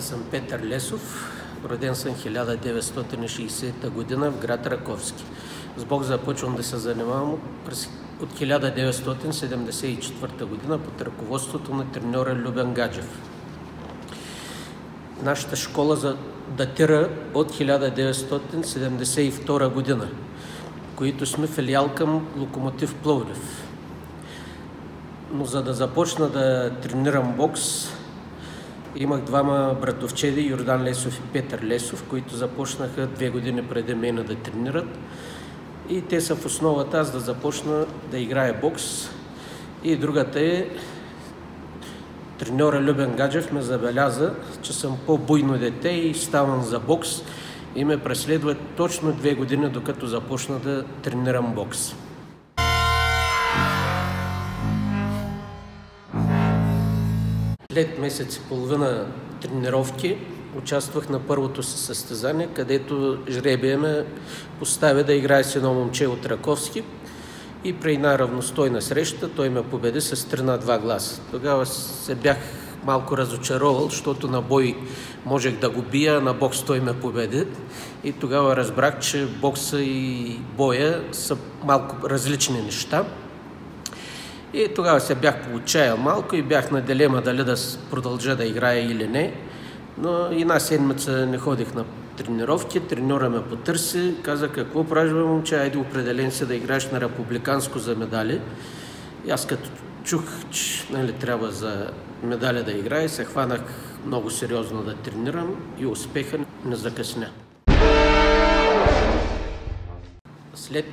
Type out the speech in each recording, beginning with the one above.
Аз съм Петър Лесов, роден съм 1960 година в град Раковски. С бокс започвам да се занимавам от 1974 година под ръководството на треньора Любен Гаджев. Нашата школа датира от 1972 година, които сме филиал към Локомотив Пловдив. Но за да започна да тренирам бокс, имах двама братовчеди, Йордан Лесов и Петър Лесов, които започнаха 2 години преди мен да тренират. И те са в основата аз да започна да играя бокс. И другата е, треньора Любен Гаджев ме забеляза, че съм по-буйно дете и ставам за бокс и ме преследва точно 2 години, докато започна да тренирам бокс. След месец и половина тренировки участвах на първото си състезание, където жребия ме поставя да играя с едно момче от Раковски и при една равностойна среща той ме победи с 3-2 гласа. Тогава се бях малко разочаровал, защото на бой можех да го бия, а на бокс той ме победи. И тогава разбрах, че бокса и боя са малко различни неща. И тогава се бях поотчаял малко и бях на дилема дали да продължа да играя или не. Но една седмица не ходих на тренировки, треньора ме потърси, каза: какво правиш, бе, момче, айде определен си да играеш на републиканско за медали. И аз като чух, че трябва за медали да играя, се хванах много сериозно да тренирам и успеха не закъсня. След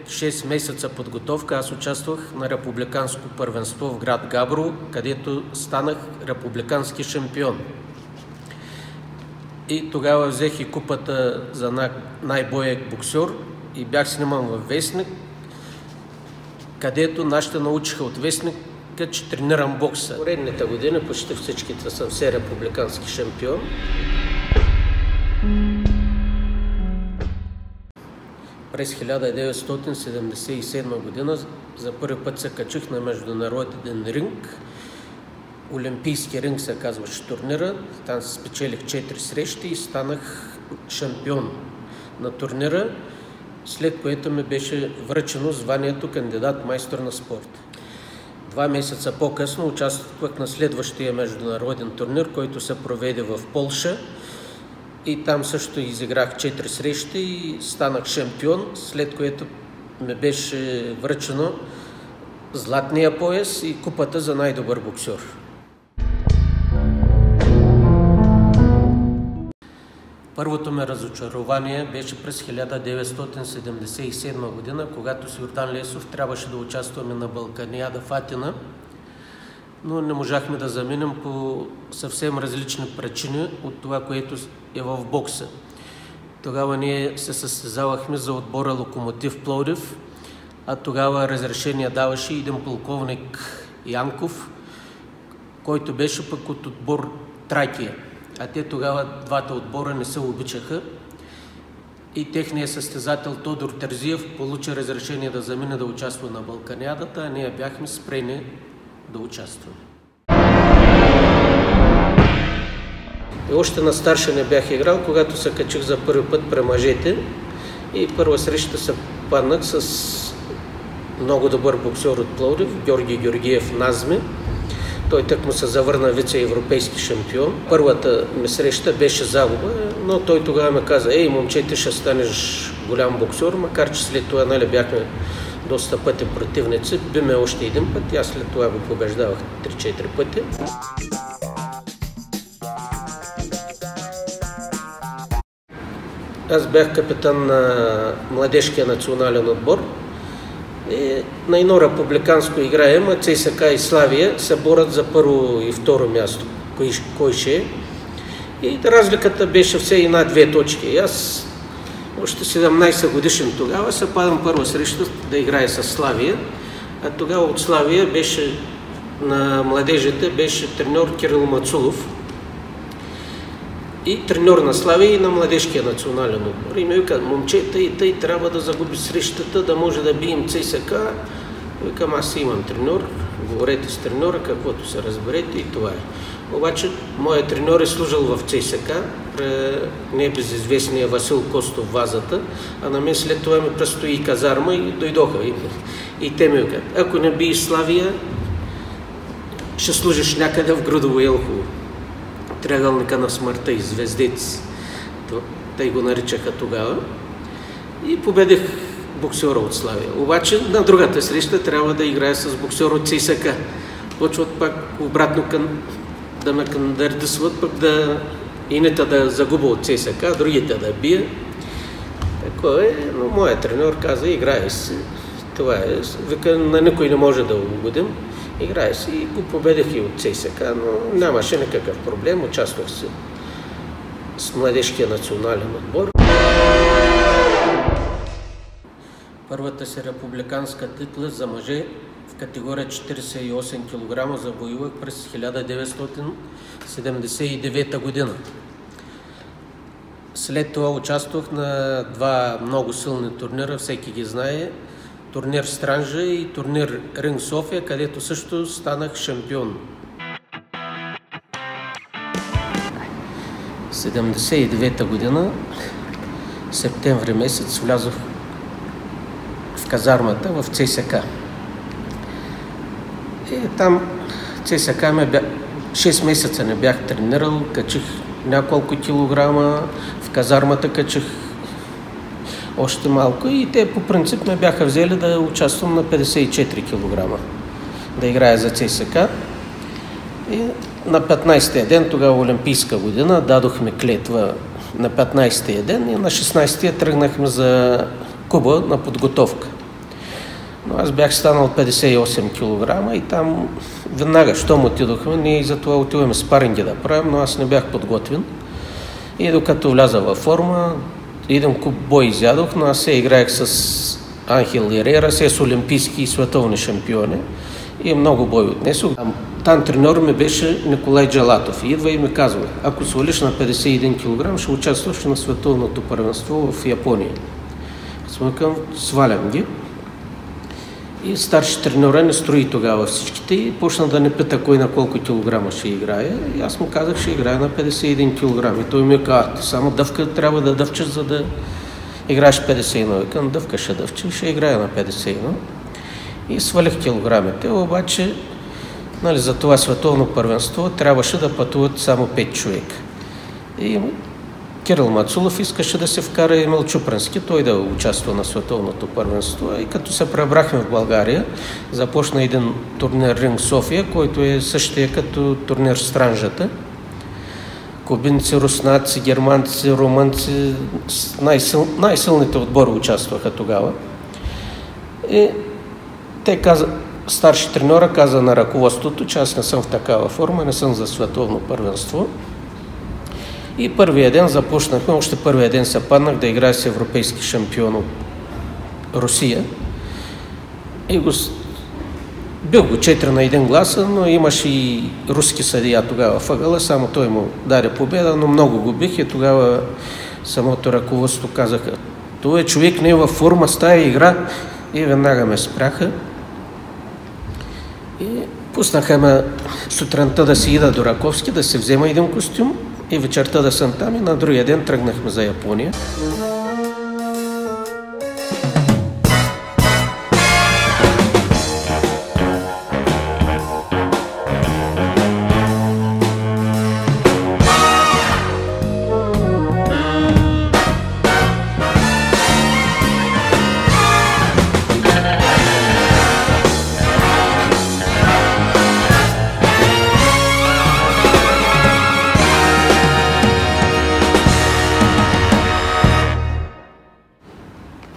5-6 месеца подготовка аз участвах на републиканско първенство в град Габрово, където станах републикански шампион. И тогава взех и купата за най-боек боксер и бях сниман във вестник, където нашите научиха от вестника, че тренирам бокса. Поредните години почти всичките съм все републикански шампион. През 1977 година за първи път се качих на международен ринг. Олимпийски ринг се казваше турнира. Там спечелих 4 срещи и станах шампион на турнира, след което ми беше връчено званието кандидат майстор на спорта. 2 месеца по-късно участвах на следващия международен турнир, който се проведе в Полша. И там също изиграх 4 срещи и станах шампион, след което ми беше връчено златния пояс и купата за най-добър боксер. Първото ми разочарование беше през 1977 година, когато с Йордан Лесов трябваше да участваме на Балканиада в Атина, но не можахме да заминем по съвсем различни причини от това, което е в бокса. Тогава ние се състезавахме за отбора Локомотив Пловдив, а тогава разрешение даваше един полковник Янков, който беше пък от отбор Тракия. А те тогава двата отбора не се обичаха и техният състезател Тодор Терзиев получи разрешение да замине да участва на Балканиадата, а ние бяхме спрени да участваме. И още на старша не бях играл, когато се качих за първи път при мъжете и първа среща се паднах с много добър боксер от Пловдив, Георги Георгиев Назми. Той тъкмо се завърна вице-европейски шампион. Първата ми среща беше загуба, но той тогава ме каза: ей, момче, ти ще станеш голям боксер, макар че след това бяхме доста пъти противници. Би ме още един път и аз след това го побеждавах 3-4 пъти. Аз бях капитан на младежкия национален отбор и на едно републиканско играем, а ЦСКА и Славия се борят за първо и второ място. Кой ще е? И разликата беше все 1-2 точки. И аз още 17 годишен тогава се падам първа среща да играя с Славия, а тогава от Славия беше на младежите беше треньор Кирил Мацулов и треньор на Славия и на младежкия национален отбор. И ми вика: момче, тъй трябва да загуби срещата, да може да бием ЦСКА. Викам: аз имам треньор, говорете с треньора, каквото се разберете и това е. Обаче, моят треньор е служил в ЦСКА, небезизвестния Васил Костов Вазата, а на мен след това ми предстои и казарма и дойдоха. И те ми казват, ако не биеш Славия, ще служиш някъде в Грудово Елхово. Триъгълника на смъртта и звездец. Те го наричаха тогава. И победих боксера от Славия. Обаче на другата среща трябва да играя с боксер от ЦСКА. Почват пак обратно да ме кандидатстват, пък ините да загубя от ЦСКА, другите да бия. Такова е, но моят треньор каза, играе си. Това е. Вика, на никой не може да угодим. Играе си и го победих и от ЦСКА, но нямаше никакъв проблем. Участвах си с младежкия национален отбор. Първата си републиканска титла за мъже в категория 48 кг завоювах през 1979 година. След това участвах на два много силни турнира, всеки ги знае. Турнир Странджа и турнир Ринг София, където също станах шампион. 1979 година, септември месец, влязох в казармата в ЦСКА. И там ЦСКА 6 месеца не бях тренирал, качих няколко килограма, в казармата качих още малко и те по принцип ме бяха взели да участвам на 54 кг, да играя за ЦСКА. И на 15-тия ден, тогава Олимпийска година, дадохме клетва на 15-тия ден и на 16-тия тръгнахме за Куба на подготовка. Но аз бях станал 58 кг и там веднага, щом отидохме, ние за това отиваме спаринги да правим, но аз не бях подготвен. И докато вляза във форма, един куп бой изядох, но аз се играех с Анхел Ерера, с олимпийски и световни шампиони и много бой отнесох. Там треньор ми беше Николай Джалатов. Идва и ми казва, ако свалиш на 51 кг, ще участваш на световното първенство в Япония. Смъкам, свалям ги. И старши треньора не строи тогава всичките и почна да не пита кой на колко килограма ще играе. И аз му казах, ще играя на 51 кг. И той ми каза, само дъвка трябва да дъвчеш, за да играеш 51. Викам, дъвка ще дъвче, ще играя на 51. И свалих килограмите, обаче за това световно първенство трябваше да пътуват само 5 човека. И Кирил Мацулов искаше да се вкара Емил Чупренски, той да участва на световното първенство. И като се пребрахме в България, започна един турнир Ринг София, който е същия като турнир Странджата. Кубинци, руснаци, германци, румънци, най-силните отбори участваха тогава. И те старши треньора каза на ръководството, че аз не съм в такава форма, не съм за световно първенство. И първия ден започнахме, още първия ден се паднах да играя с европейски шампион от Русия. И бил го 4 на 1 гласа, но имаше и руски съдия тогава въгъла, само той му даде победа, но много губих и тогава самото ръководство казаха, това човек не е във форма с тая игра и веднага ме спряха. И пуснаха ме сутринта да си ида до Раковски, да се взема един костюм и вечерта да съм там и на другия ден тръгнахме за Япония.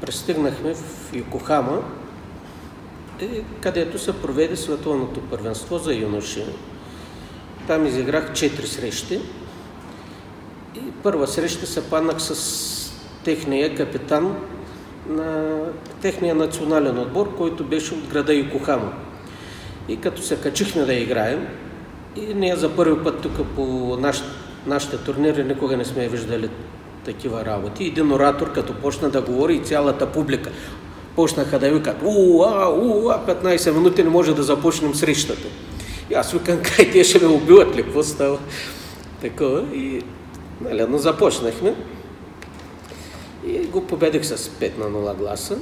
Пристигнахме в Йокохама, където се проведе световното първенство за юноши. Там изиграх 4 срещи и първа среща се паднах с техния капитан на техния национален отбор, който беше от града Йокохама. И като се качихме да играем, и ние за първи път тук по нашите турнири никога не сме виждали такива работи. Един оратор, като почна да говори и цялата публика почнаха да викат: уа, 15 минути не може да започнем срещата. И аз викам: кай, те ще ме убиват ли, какво става? Такова. И но започнахме. И го победих с 5-0 гласа.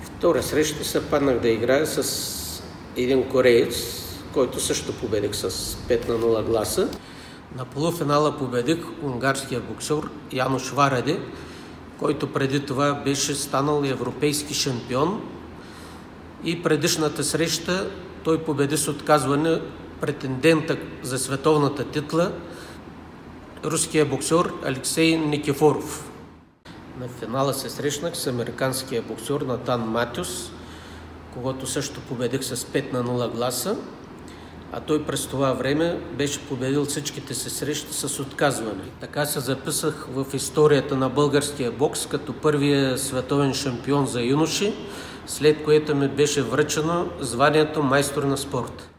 Втора среща се паднах да играя с един кореец, който също победих с 5-0 гласа. На полуфинала победих унгарския боксер Януш Вараде, който преди това беше станал европейски шампион. И предишната среща той победи с отказване претендента за световната титла, руския боксер Алексей Никифоров. На финала се срещнах с американския боксер Натан Матюс, когото също победих с 5-0 гласа, а той през това време беше победил всичките си срещи с отказване. Така се записах в историята на българския бокс като първия световен шампион за юноши, след което ми беше връчено званието майстор на спорта.